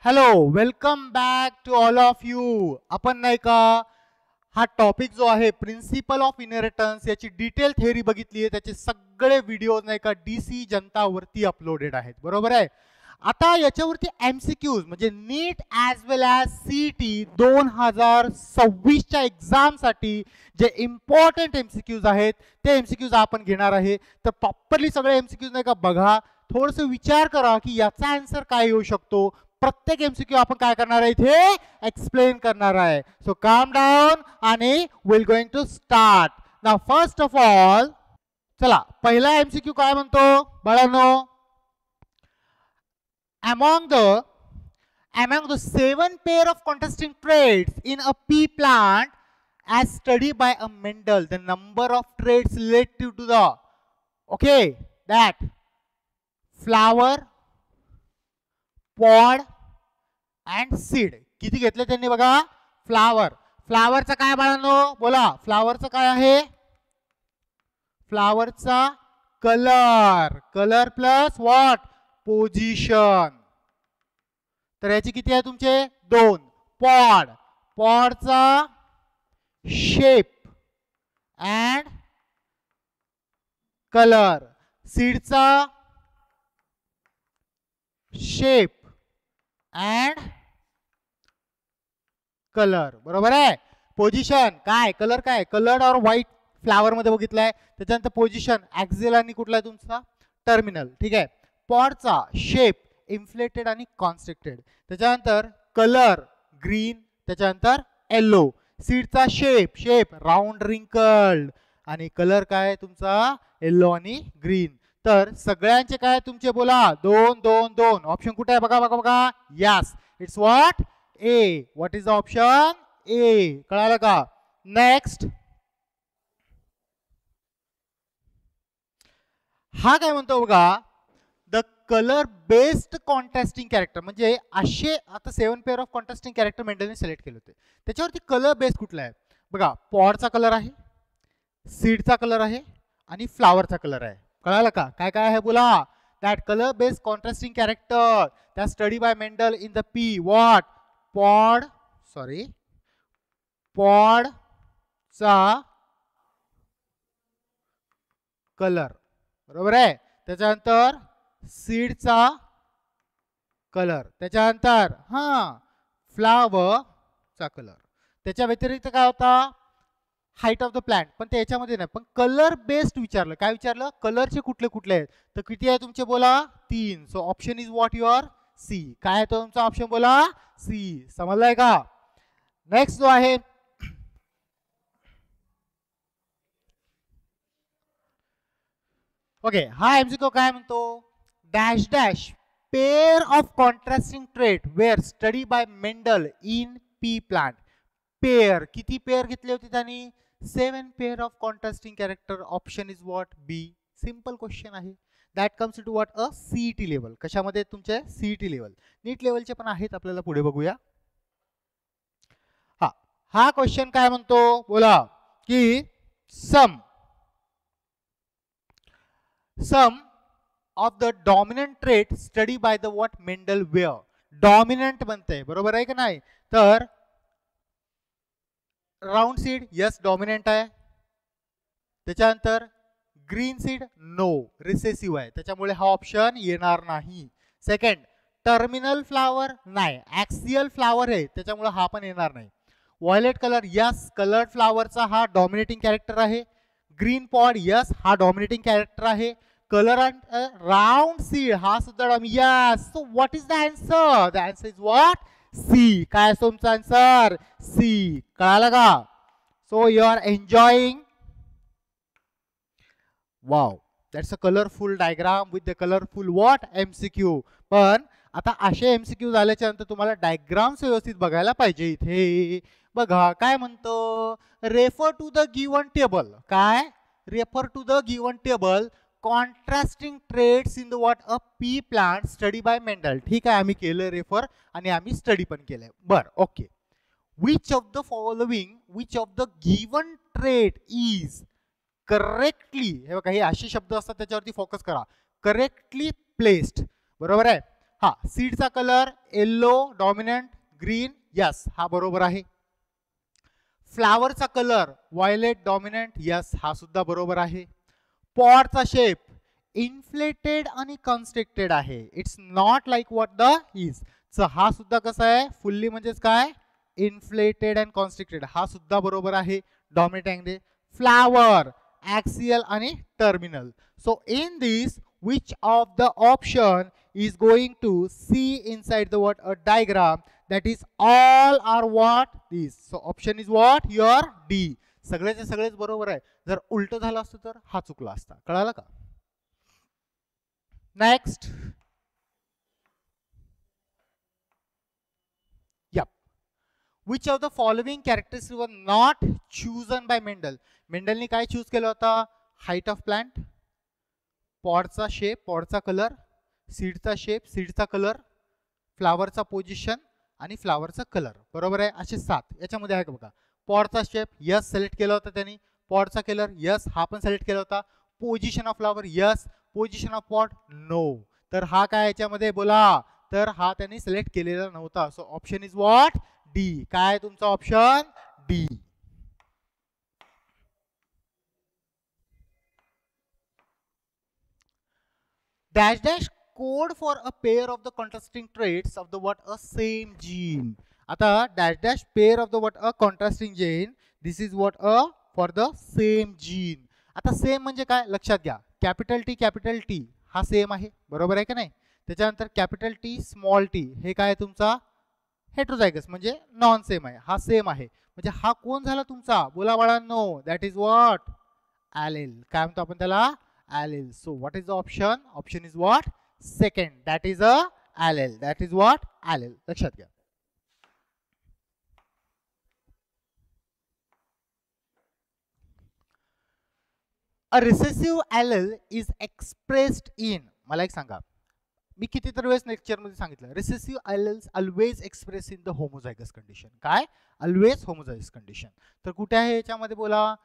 Hello, welcome back to all of you. आपण नाही का हा टॉपिक जो आहे प्रिन्सिपल ऑफ इनहेरिटन्स याची डिटेल थेअरी बघितली आहे. त्याचे सगळे व्हिडिओ नाही का DC जनतावरती अपलोडेड आहेत, बरोबर आहे. आता याच्यावरती MCQज म्हणजे नीट ॲज वेल ॲज CET 2026च्या एक्झामसाठी जे इम्पॉर्टंट MCQज आहेत ते MCQज आपण घेणार आहे. तर प्रॉपरली सगळे MCQज नाही का बघा, थोडस विचार करा की याचा आन्सर काय येऊ शकतो. प्रत्येक MCQ आपण काय करणार आहे इथे एक्सप्लेन करणार आहे. सो काम डाऊन आणि will going to start now. First of all चला पहिला MCQ काय म्हणतो बाळांनो. among the 7 pair of contrasting traits in a pea plant as studied by a Mendel, the number of traits relative to the that flower, pod and seed किती घेतले त्यांनी बघा. फ्लावरचा काय बाळांनो बोला. फ्लावरचा काय आहे. फ्लावरचा कलर प्लस व्हॉट पोझिशन. तर याची किती आहे तुमचे 2. पॉडचा शेप अँड कलर. सीडचा शेप अँड कलर, बरोबर आहे. पोझिशन काय कलर काय कलर्ड और व्हाईट फ्लावर मध्ये बघितलाय. त्याच्यानंतर पोझिशन ऍक्झिल आणि कुठला आहे तुमचा टर्मिनल, ठीक आहे. पॉडचा शेप इन्फ्लेटेड आणि कॉन्स्ट्रिक्टेड. त्याच्यानंतर कलर ग्रीन, त्याच्यानंतर येलो. सीडचा शेप राऊंड रिंकल्ड आणि कलर काय तुमचा येलो आणि ग्रीन. तर सगळ्यांचे काय तुमचे बोला 2 2 2. ऑप्शन कुठे आहे बघा बघा बघा. Yes it's what A. What is the option A. कळालं का. नेक्स्ट हा काय म्हणतो बघा. The colour based contrasting character म्हणजे असे आता 7 पेअर ऑफ कॉन्ट्रास्टिंग कॅरेक्टर मेंडलने सिलेक्ट केले होते. त्याच्यावरती कलर बेस्ड कुठला आहे बघा. पॉडचा कलर आहे, सीडचा कलर आहे आणि फ्लावरचा कलर आहे. कळालं का. काय काय आहे बोला. That colour based contrasting character that study by Mendel in the P what pod चा कलर, बरोबर आहे. त्याच्यानंतर सीडचा कलर, त्याच्यानंतर फ्लावरचा कलर. त्याच्या व्यतिरिक्त काय होता हाईट ऑफ द प्लांट, पण ते याच्यामध्ये नाही. पण कलर बेस्ड विचारलं. काय विचारलं कलरचे कुठले कुठले आहेत. तर किती आहे तुमचे बोला 3. So option is what your C. काय आहे तो तुमचा ऑप्शन बोला सी. समजलाय का. नेक्स्ट जो आहे ओके हा MCQ काय म्हणतो. Dash dash pair of contrasting trait were study by Mendel in pea plant. Pair किती पेअर घेतले होते त्यांनी 7 pair of contrasting character. Option is what B. Simple question आहे. That comes to what a CET level. कशामध्ये तुमचे CET level. नीट लेवलचे पण आहेत आपल्याला पुढे बघूया. हा क्वेश्चन काय म्हणतो बोला की some of the dominant trait study by the what Mendel were. Dominant म्हणते बरोबर आहे का नाही. तर राऊंड सीड यस डॉमिनंट आहे. त्याच्यानंतर ग्रीन सीड नो रिसेसिव्ह आहे, त्याच्यामुळे हा ऑप्शन येणार नाही. सेकंड टर्मिनल फ्लावर नाही, ऍक्सियल फ्लावर आहे त्याच्यामुळे हा पण येणार नाही. व्हायलेट कलर यस कलर्ड फ्लावरचा हा डॉमिनेटिंग कॅरेक्टर आहे. ग्रीन पॉड यस हा डॉमिनेटिंग कॅरेक्टर आहे. कलर अँड राऊंड सीड हा सुद्धा yes. So what is the answer. The answer is what C. काय असतो तुमचा आन्सर सी. कळालं का. So you are enjoying. Wow that's a colourful diagram with the colourful what MCQ. पण आता असे MCQ झाल्याच्या नंतर तुम्हाला डायग्राम्स व्यवस्थित बघायला पाहिजे. इथे बघा काय म्हणतो. Refer to the given table. काय refer to the given table contrasting traits in the what a pea plant study by Mendel. ठीक आहे आम्ही केलं रेफर आणि आम्ही स्टडी पण केलंय. बरं okay. Which of the given trait is correctly. हे बघा हे असे शब्द असतात त्याच्यावरती फोकस करा. करेक्टली प्लेस्ड, बरोबर आहे. हा सीडचा colour yellow dominant green, yes हा बरोबर आहे. फ्लावरचा कलर व्हायलेट डॉमिनंट, यस हा सुद्धा बरोबर आहे. पॉटचा शेप इन्फ्लेटेड आणि कन्स्ट्रिक्टेड आहे, it's not like what the is. हा सुद्धा कसा आहे फुल्ली म्हणजेच काय इन्फ्लेटेड अँड कॉन्स्ट्रिक्टेड, हा सुद्धा बरोबर आहे. डॉमिनंट फ्लावर ऍक्सियल आणि terminal. So in this which of the option is going to see inside the what a diagram, that is all are what this. So option is what your D. सगळेचे सगळेच बरोबर आहे. जर उलट झालं असतं तर हा चुकला असता. कळालं का? Next. Yep. Which of the following characteristics were not chosen by Mendel? मेंडलने काय चूज केलं होतं? हाईट ऑफ प्लांट, पॉडचा शेप पॉडचा कलर, सीडचा शेप सीडचा कलर, फ्लावरचा पोझिशन आणि फ्लावरचा कलर. बरोबर आहे. असे 7 याच्यामध्ये आहे का बघा. पॉडचा शेप यस सिलेक्ट केला होता त्यांनी, पॉडचा कलर यस हा पण सिलेक्ट केला होता, position of flower yes, position of pod no. तर हा काय याच्यामध्ये बोला, तर हा त्यांनी सिलेक्ट केलेला नव्हता. So option is what D. काय तुमचा option D. dash dash code for a pair of the contrasting traits of the what a same gene. आता dash dash pair of the what a contrasting gene, this is what a for the same gene. आता same म्हणजे काय लक्षात घ्या, capital T हा same आहे बरोबर आहे का नाही. त्याच्यानंतर कॅपिटल टी स्मॉल टी हे काय तुमचा हेट्रोझायगस म्हणजे नॉन सेम आहे, हा सेम आहे. म्हणजे हा कोण झाला तुमचा बोला बाळांनो, दॅट इज व्हॉट ॲलेल. काय म्हणतो आपण त्याला allele. So what is the option? Option is what? Second. That is a allele. That is what? Allele. लक्षात घ्या. A recessive allele is expressed in, मला एक सांगा, मी कितीतरी वेळेस लेक्चर मध्ये सांगितलं recessive alleles always expressed in the homozygous condition. काय always homozygous condition. तर कुठे आहे याच्यामध्ये बोला.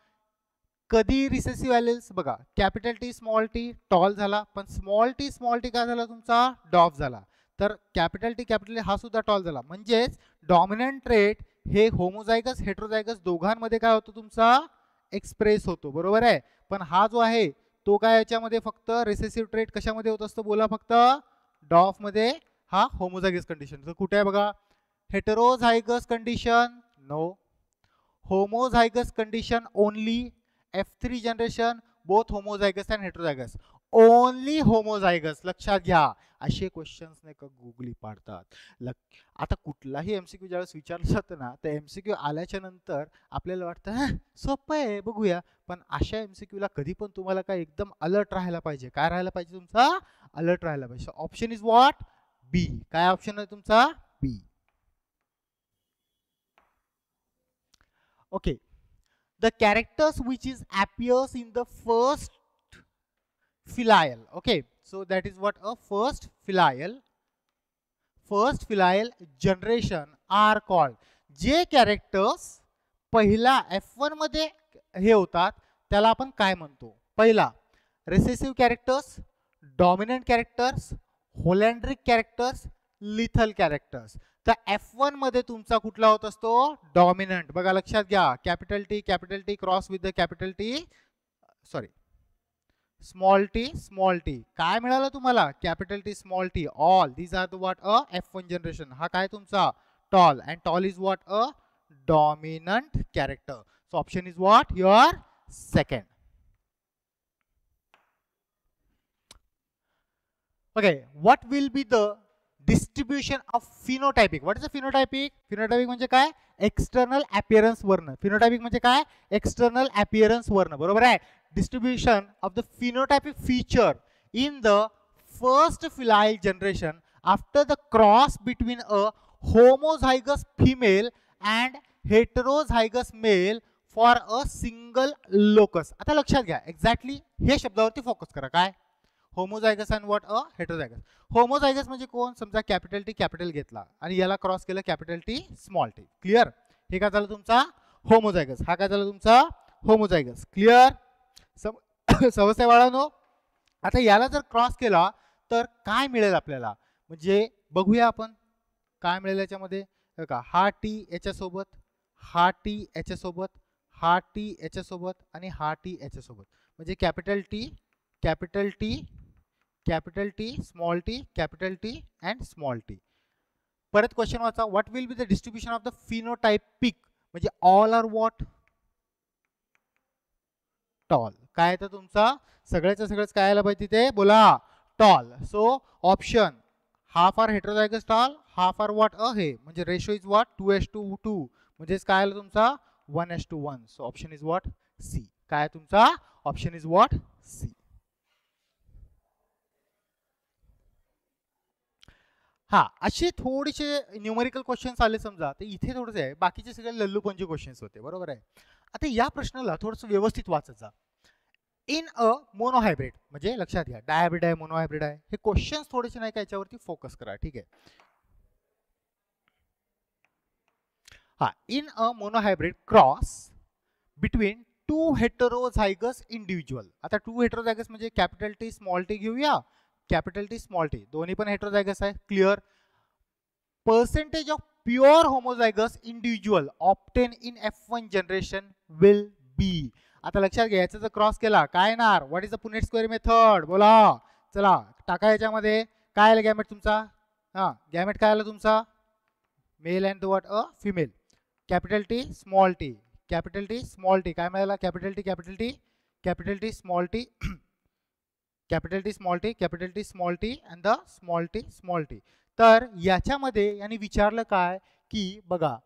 कधी रिसेसिव्ह ॲलेल्स बघा, capital T small T tall झाला, पण स्मॉल टी काय झाला तुमचा डॉफ झाला. तर कॅपिटल टी हा सुद्धा टॉल झाला. म्हणजेच डॉमिनंट ट्रेट हे होमोझायगस हेट्रोझायगस दोघांमध्ये काय होतो तुमचा एक्सप्रेस होतो बरोबर आहे. पण हा जो आहे तो काय याच्यामध्ये फक्त रिसेसिव्ह ट्रेट कशामध्ये होत असतो बोला, फक्त डॉफ मध्ये. हा होमोझायगस कंडिशन. तर कुठे आहे बघा, heterozygous condition no, homozygous condition only, F3 generation both homozygous and heterozygous, only homozygous. लक्षात घ्या, असे क्वेश्चन्स नाही का गुगली पाडतात. आता कुठलाही एमसीक्यू ज्यावेळेस विचारलं जातं ना, तर एमसीक्यू आल्याच्या नंतर आपल्याला वाटतं सोपं आहे बघूया, पण अशा एमसीक्यूला कधी पण तुम्हाला काय एकदम अलर्ट राहायला पाहिजे. काय राहायला पाहिजे तुमचा अलर्ट राहायला पाहिजे. ऑप्शन इज व्हॉट बी. काय ऑप्शन आहे तुमचा बी. Okay. The characters which is appears in the first filial. Okay, so that is what a first filial generation are called. जे कॅरेक्टर्स पहिला F1 मध्ये हे होतात त्याला आपण काय म्हणतो. पहिला recessive characters, dominant characters, holandric characters, lethal characters. तर F1 मध्ये तुमचा कुठला होत असतो डॉमिनंट. बघा लक्षात घ्या, capital T cross with the capital T sorry small T काय मिळालं तुम्हाला capital T small T all these are the what a F1 generation. हा काय तुमचा tall, and tall is what a dominant character. So option is what your second. Okay, what will be the distribution of phenotypic. What is a phenotypic? Phenotypic म्हणजे काय external appearance वर्ण. Phenotypic म्हणजे काय external appearance वर्ण बरोबर आहे. Distribution of the phenotypic feature in the first filial generation after the cross between a homozygous female and heterozygous male for a single locus. आता लक्षात घ्या, एक्झॅक्टली हे शब्दावरती फोकस करा. काय homozygous and what a heterozygous. Homozygous म्हणजे कोण, समजा कॅपिटल टी कॅपिटल घेतला आणि याला क्रॉस केलं capital T small T. Clear. हे काय झालं तुमचा होमोझायगस, हा काय झाला तुमचा होमोझायगस. क्लिअर. समजतंय बाळांनो. आता याला जर क्रॉस केला तर काय मिळेल आपल्याला, म्हणजे बघूया आपण काय मिळेल याच्यामध्ये. बघा हा टी याच्यासोबत, हा टी याच्यासोबत, हा टी याच्यासोबत आणि हा टी याच्यासोबत, म्हणजे capital T, capital T, capital T, small T, capital T and small T. परत क्वेश्चन वाचा. What will be the distribution of the phenotype pick, म्हणजे ऑल आर व्हॉट टॉल. काय तर तुमचा सगळ्याचं सगळंच काय आलं पाहिजे ते बोला, tall. So option half are heterozygous tall, half are what हे, म्हणजे रेशो इज व्हॉट 2:2, म्हणजेच काय आलं तुमचा 1:1. So option is what C. काय तुमचा ऑप्शन इज व्हॉट सी. हा, असे थोडेसे न्यूमेरिकल क्वेश्चन्स आले समजा, तर इथे थोडंसं आहे, बाकीचे सगळे लल्लूपंजी क्वेश्चन्स होते, बरोबर आहे. आता या प्रश्नाला थोडंसं व्यवस्थित वाचत जा. इन अ मोनोहायब्रिड, म्हणजे लक्षात घ्या डायहायब्रिड आहे, मोनोहायब्रिड आहे, हे क्वेश्चन्स थोडेसे नाही का याच्यावरती फोकस करा, ठीक आहे. हा, in a monohybrid cross between two heterozygous individual. आता टू हेटेरोझायगस म्हणजे कॅपिटल टी स्मॉल टी घेऊया, कॅपिटल टी स्मॉल टी, दोन्ही पण हेटेरोझायगस आहे, clear. Percentage of pure homozygous individual obtain in F1 generation will be. आता लक्षात घ्या, याचा जर क्रॉस केला काय येणार, what is the Punnett square method बोला. चला टाका याच्यामध्ये. काय आलं गॅमेट तुमचा, हा गॅमेट काय आलं तुमचा, male and what a female, capital T small T, capital T small T, काय मिळाला capital T, capital T, capital T small T, capital T small T, capital T small T and the small T small T. तर याच्यामध्ये यांनी विचारलं काय की बघा,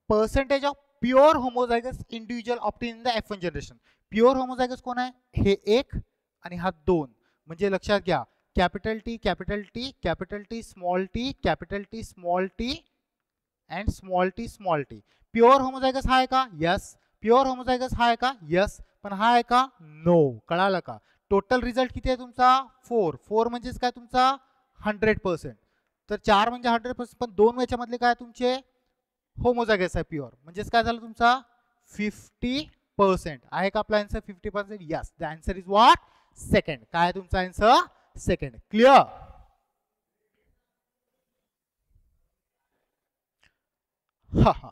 percentage of pure homozygous individual obtain in the F1 generation. Pure homozygous कोण आहे, हे एक आणि हा दोन, म्हणजे लक्षात घ्या capital T, capital T, capital T small T, capital T small T and small T small T. Pure homozygous हा आहे का, यस. प्युअर होमोझायगस हा आहे का, यस. पण हा आहे का, नो. कळालं का. टोटल रिझल्ट किती आहे तुमचा 4. 4 म्हणजेच काय तुमचा 100%. तर 4 म्हणजे 100%, पण 2 याच्यामधले काय तुमचे होमोझायगस आहे प्युअर, म्हणजेच काय झालं तुमचा 50%. आहे का आपला answer 50%, yes. The answer is what second. काय तुमचा आन्सर सेकंड. क्लिअर. हा हा,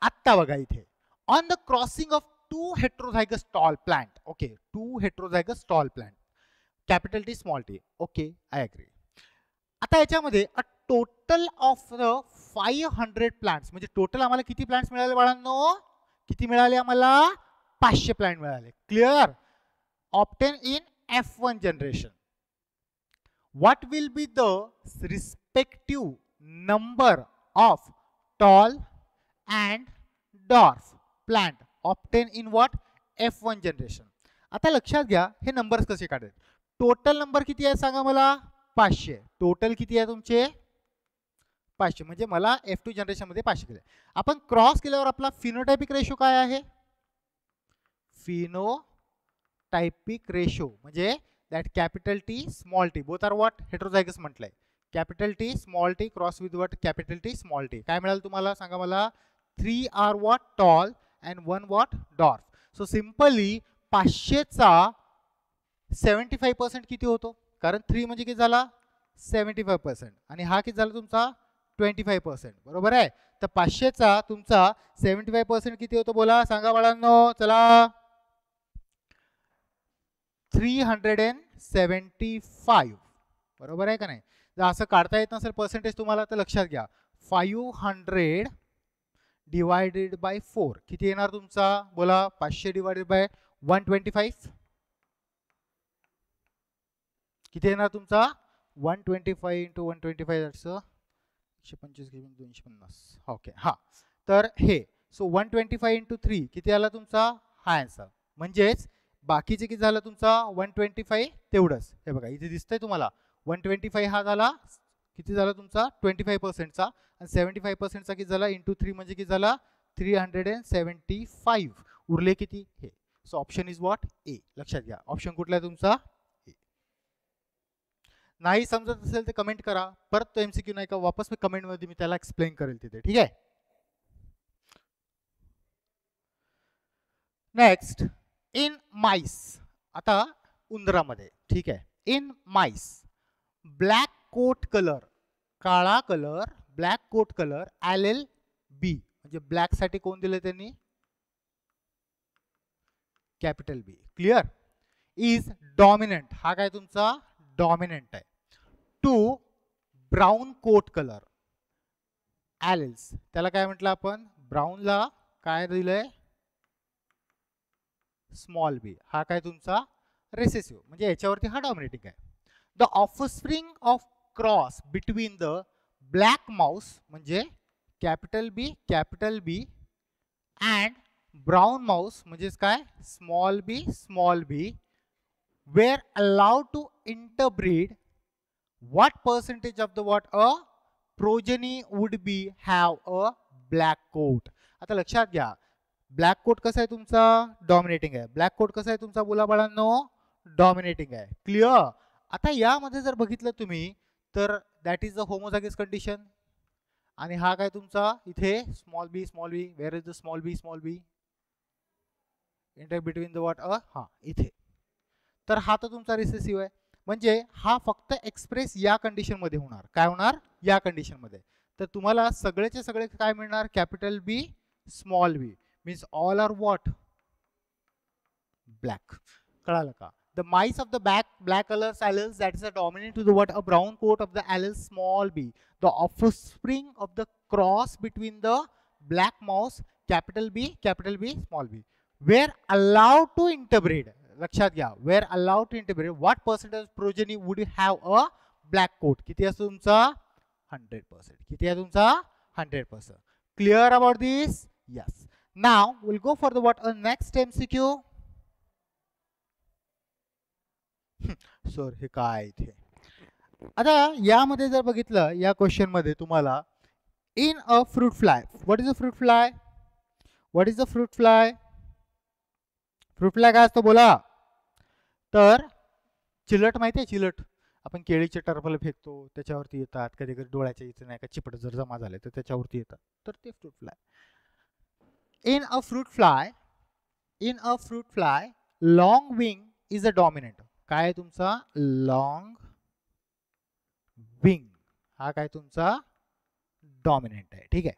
आत्ता बघा इथे, on the crossing of two heterozygous tall plant, okay, two heterozygous tall plant, capital T small T, okay I agree. आता याच्यामध्ये a total of the 500 plants, म्हणजे टोटल आम्हाला किती प्लांट्स मिळाले बाळांनो, किती मिळाले आम्हाला 500 प्लांट मिळाले. Clear. Obtain in F1 generation. What will be the respective number of tall and dwarf plant obtain in what F1 generation. आता लक्षात घ्या हे नंबर्स कसे काढायचे. टोटल नंबर किती आहे सांगा मला, 500. टोटल किती आहे तुमचे 500, म्हणजे मला F2 जनरेशन मध्ये 500 केले. आपण क्रॉस केल्यावर आपला फिनोटायपिक रेशो काय आहे, फिनोटायपिक रेशो म्हणजे that capital T small T both are what heterozygous म्हटलंय. Capital T small T cross with what capital T small T. काय मिळालं तुम्हाला सांगा मला, 3 are what tall and 1 what dwarf. So simply 500चा 75% किती होतो, कारण 3 म्हणजे किती झाला 75% आणि हा किती झाला तुमचा 25%, बरोबर आहे. तर 500चा तुमचा 75% किती होतो बोला सांगा बाळांनो. चला 375, बरोबर आहे का नाही. जर असं काढता येत नसेल पर्सेंटेज तुम्हाला तर लक्षात घ्या 500 डिवायडेड बाय 4 किती येणार तुमचा बोला, 500 डिवायडेड बाय 125 किती येणार तुमचा 125 इंटू 125 125 250. ओके हा, तर हे सो 125 इंटू 3 किती आला तुमचा हा आन्सर. म्हणजेच बाकीचे किती झालं तुमचा 125 तेवढंच. हे बघा इथे दिसतंय तुम्हाला 125 हा झाला किती झाला तुमचा 25%चा आणि 75%चा किती झाला इंटू 3 म्हणजे किती झाला 375. उरले किती हे. सो ऑप्शन इज व्हॉट ए. लक्षात घ्या ऑप्शन कुठला आहे तुमचा ए. नाही समजत असेल तर कमेंट करा, परत तो एमसीक्यू नाही का वापस मी कमेंट मध्ये मी त्याला एक्सप्लेन करेल तिथे, ठीक आहे. नेक्स्ट इन माइस, आता उंदरामध्ये, ठीक आहे. In mice black coat colour, काळा colour, black coat colour, L B म्हणजे ब्लॅक साठी कोण दिले त्यांनी, capital B. Clear. Is dominant, हा काय तुमचा डॉमिनंट आहे. To brown coat colour, else, त्याला काय म्हटलं आपण, ब्राऊनला काय दिलंय, स्मॉल बी, हा काय तुमचा रेसेसिव्ह म्हणजे याच्यावरती हा डॉमिनेटिंग आहे. The offspring of cross between the black mouse म्हणजे capital B and brown mouse म्हणजेच काय, small B were allowed to interbreed, what percentage of the what a progeny would be have a black coat. आता लक्षात घ्या, black coat कसा आहे तुमचा, dominating आहे. ब्लॅक कोट कसा आहे तुमचा बोला बाळांनो, डॉमिनेटिंग आहे. क्लिअर. आता यामध्ये जर बघितलं तुम्ही तर that is the homozygous condition. आणि हा काय तुमचा इथे small B, where is the small B inter between the what a, हा इथे. तर हा तर तुमचा रिसेसिव्ह आहे. म्हणजे हा फक्त एक्सप्रेस या कंडिशन मध्ये होणार. काय होणार, या कंडिशन मध्ये. तर तुम्हाला सगळेचे सगळे काय मिळणार, capital B, small B means all are what, black. कळालं का. The mice of the black colors alleles that is a dominant to the what a brown coat of the allele small b, the offspring of the cross between the black mouse capital B small b were allowed to interbreed. लक्षात घ्या, were allowed to interbreed, what percentage progeny would have a black coat. किती असतो तुमचा, 100%. किती आहे तुमचा, 100%. Clear about this. Yes. Now will go for the what a next MCQ. Sir हे काय इथे, आता यामध्ये जर बघितलं या क्वेश्चन मध्ये तुम्हाला, in a fruit fly, what is a fruit fly, fruit fly काय असतो बोला. तर चिलट माहिती आहे, चिलट आपण केळीचे टरफल फेकतो त्याच्यावरती येतात, कधी कधी डोळ्याच्या इथे नाही का चिपट जर जमा झाले तर त्याच्यावरती येतात, तर ते fruit fly. In a fruit fly long wing is a dominant. काय आहे तुमचा, लॉंग विंग हा काय तुमचा डॉमिनंट आहे. ठीक आहे,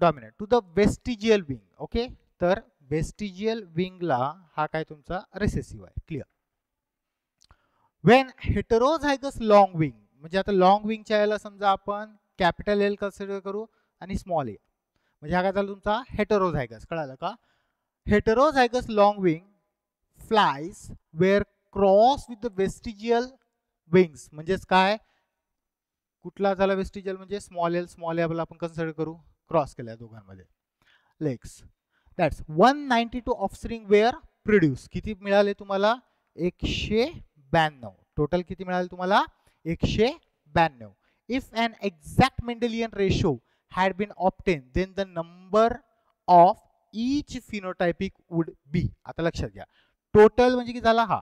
dominant to the vestigial wing. Okay, तर वेस्टिजियल विंगला हा काय तुमचा रेसेसिव्ह आहे. Clear. When heterozygous long wing म्हणजे आता लॉंग विंगच्या याला समजा आपण कॅपिटल एल कन्सिडर करू आणि स्मॉल ए, म्हणजे हा काय झाला तुमचा हेटेरोझायगस. कळालं का. Heterozygous long wing flies were cross with the vestigial wings म्हणजेच काय, कुठला झाला वेस्टिजियल म्हणजे स्मॉल एल आपण कन्सिडर करू, क्रॉस केल्या दोघांमध्ये. Legs that's 192 offspring were produce. किती मिळाले तुम्हाला, 192. टोटल किती मिळाले तुम्हाला, 192. If an exact Mendelian ratio had been obtain then the number of each phenotypic would be. आता लक्षात घ्या, टोटल म्हणजे किती झाला, हा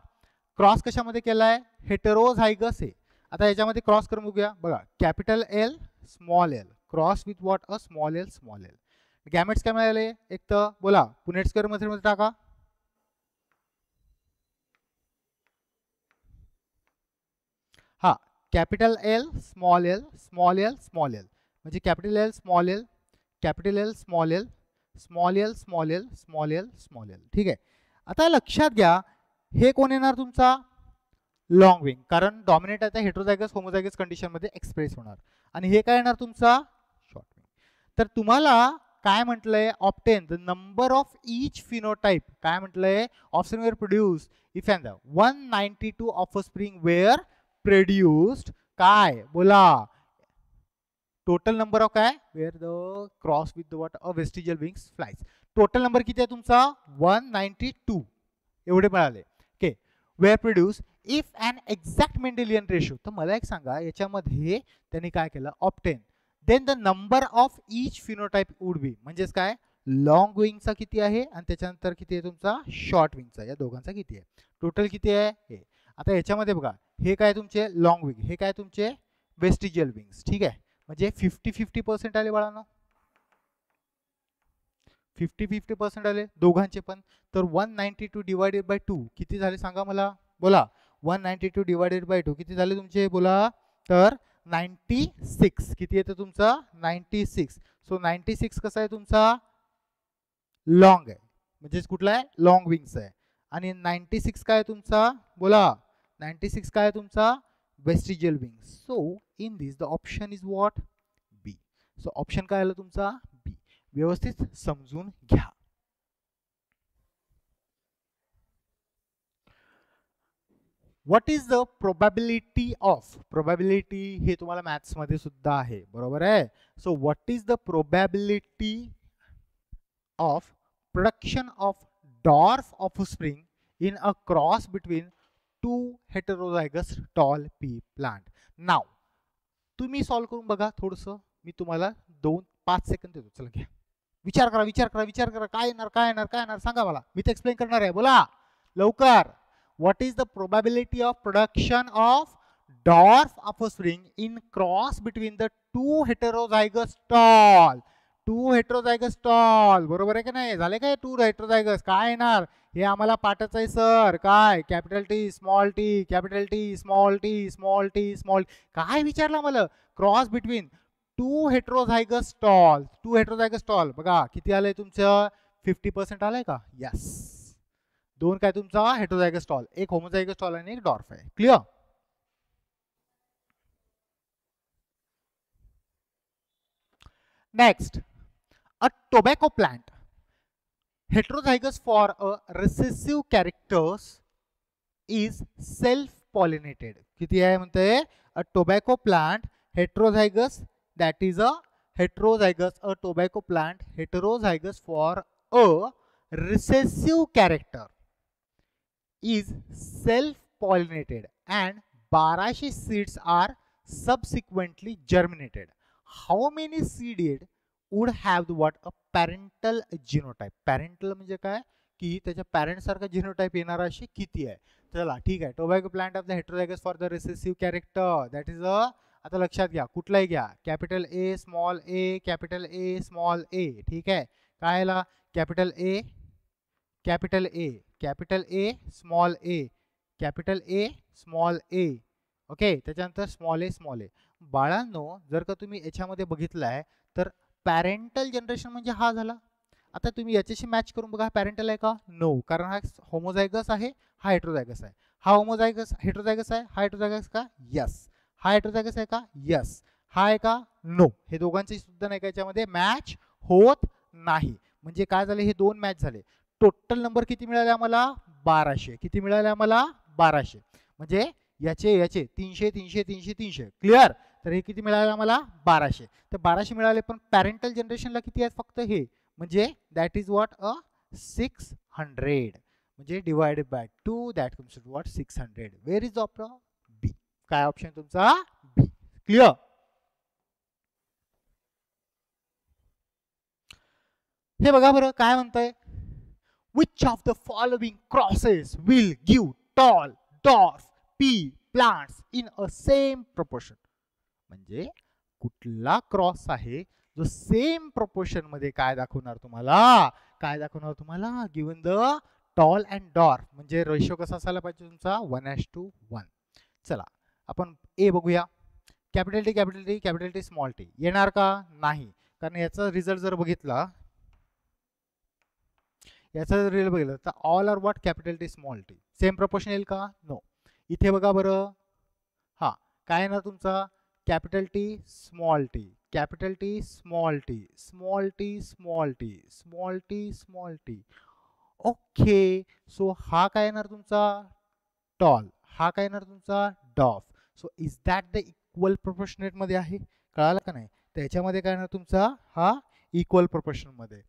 क्रॉस कशामध्ये केलाय, हेटेरोझायगस आहे. आता याच्यामध्ये क्रॉस करून बघूया. बघा, capital L small L cross with what a small L. Gametes काय मिळाले, एक तर बोला पुनेट स्क्वेअर मध्ये टाका. हा कॅपिटल एल स्मॉल एल म्हणजे capital L small L small L. ठीक आहे. आता लक्षात घ्या, हे कोण येणार तुमचा लॉंग विंग, कारण डॉमिनेट आता हेटेरोझायगस होमोझायगस कंडिशन मध्ये एक्सप्रेस होणार. आणि हे काय येणार तुमचा शॉर्ट विंग. तर तुम्हाला काय म्हटलंय, obtain the number of each phenotype. काय म्हटलंय, offspring were produced if and 192 offspring were produced. काय बोला, टोटल नंबर ऑफ काय, were the cross with the what a vestigial wings flies. Total number किती आहे तुमचा 192 एवढे मिळाले. Okay, were produce if an exact Mendelian ratio. तर मला एक सांगा, याच्यामध्ये त्यांनी काय केलं, obtain then the number of each phenotype would बी म्हणजेच काय, लॉंग विंगचा किती आहे आणि त्याच्यानंतर किती आहे तुमचा शॉर्ट विंगचा, या दोघांचा किती आहे, टोटल किती आहे हे. आता याच्यामध्ये बघा, हे काय तुमचे लॉंग विंग, हे काय तुमचे वेस्टिजियल विंग्स. ठीक आहे, म्हणजे 50-50% आले बाळांनो, 50-50% आले दोघांचे पण. तर 192 डिवायडेड बाय 2 किती झाले सांगा मला, बोला 192 डिवायडेड बाय 2 किती झाले तुमचे बोला, तर 96. किती येतं तुमचं 96. सो 96 कसा आहे तुमचा, लॉंग आहे, म्हणजेच कुठला आहे, लॉंग विंग्स आहे. आणि 96 काय तुमचा बोला, 96 काय तुमचा vestigial wings. So in this the option is what, B. So option काय आलं तुमचा, बी. व्यवस्थित समजून घ्या. What is the probability of, probability हे तुम्हाला मॅथ्स मध्ये सुद्धा आहे, बरोबर आहे. So what is the probability of production of dwarf offspring in a cross between two heterozygous tall pea plant. Now तुम्ही सॉल्व करून बघा थोडंसं, मी तुम्हाला 2-5 सेकंद देतो. चला घ्या, विचार करा विचार करा विचार करा, काय येणार काय येणार काय येणार सांगा मला, मी ते एक्सप्लेन करणार आहे, बोला लवकर. What is the probability of production of dwarf offspring in cross between the two heterozygous tall, two heterozygous tall, बरोबर आहे की नाही, झाले काय टू हेटेरोझायगस, काय येणार हे आम्हाला पाठाचं आहे सर, काय capital T small T, capital T small T small T small, काय विचारलं मला, cross between two heterozygous tall, two heterozygous tall, बघा किती आलंय तुमचं 50% आलंय का, यस. दोन काय तुमचा हेटेरोझायगस टॉल, एक होमोझायगस टॉल आणि एक डॉर्फ आहे, clear. Next, a tobacco plant heterozygous for a recessive characters is self-pollinated. किती आहे म्हणते, a tobacco plant heterozygous, that is a heterozygous, a tobacco plant heterozygous for a recessive character is self-pollinated and 1200 seeds are subsequently germinated. How many seeded would have what a parental genotype. Parental म्हणजे काय की त्याच्या parent सारखा genotype येणारा अशी किती आहे. चला ठीक आहे, tobacco plant of the heterozygous for the recessive character, that is a, आता लक्षात घ्या कुठलाही घ्या, capital A small A, capital A small A, ठीक आहे. काय आला, capital A, capital A, capital A small A, capital A small A, okay. त्याच्यानंतर स्मॉल ए. बाळांनो जर का तुम्ही याच्यामध्ये बघितलंय तर पॅरेंटल जनरेशन म्हणजे हा झाला. आता तुम्ही याच्याशी मॅच करून बघा, पॅरेंटल आहे का, नो, कारण हा होमोझायगस आहे, हा हेटेरोझायगस आहे. हा होमोझायगस हेटेरोझायगस आहे, हा हेटेरोझायगस का, यस. हा हेटेरोझायगस आहे का, यस. हा आहे का, नो. हे दोघांचे सुद्धा नाही का याच्यामध्ये मॅच होत नाही. म्हणजे काय झाले, हे दोन मॅच झाले. टोटल नंबर किती मिळाले आम्हाला, 1200. किती मिळाले आम्हाला, 1200. म्हणजे याचे याचे 300 300 300 300, क्लिअर. तर हे किती मिळाले आम्हाला, 1200. तर 1200 मिळाले, पण पॅरेंटल जनरेशनला किती आहेत फक्त हे, म्हणजे दॅट इज व्हॉट अ 600, म्हणजे divided by 2, that comes to what 600. Where is option B, काय ऑप्शन तुमचा बी, क्लिअर. हे बघा बरं काय म्हणतंय, which of the following crosses will give tall dwarf pea plants in a same proportion. म्हणजे कुठला क्रॉस आहे जो सेम प्रोपोर्शन मध्ये काय दाखवणार तुम्हाला, काय दाखवणार तुम्हाला, given the tall and dwarf, म्हणजे रेशो कसा असायला पाहिजे तुमचा 1:1. चला आपण ए बघूया, capital T capital T capital T small T येणार का, नाही, कारण याचा रिझल्ट जर बघितला, याचा जर रिझल्ट बघितला तर all are what capital T small T, same proportion येईल का, नो. इथे बघा बरं, हा काय येणार तुमचा, capital T small T, capital T small T, small T small T, small T small T, okay. So हा काय येणार तुमचा टॉल, हा काय येणार तुमचा dwarf. So is that the equal proportionate मध्ये आहे, कळालं का नाही. त्याच्यामध्ये काय येणार तुमचा हा इक्वल प्रोपोर्शन मध्ये.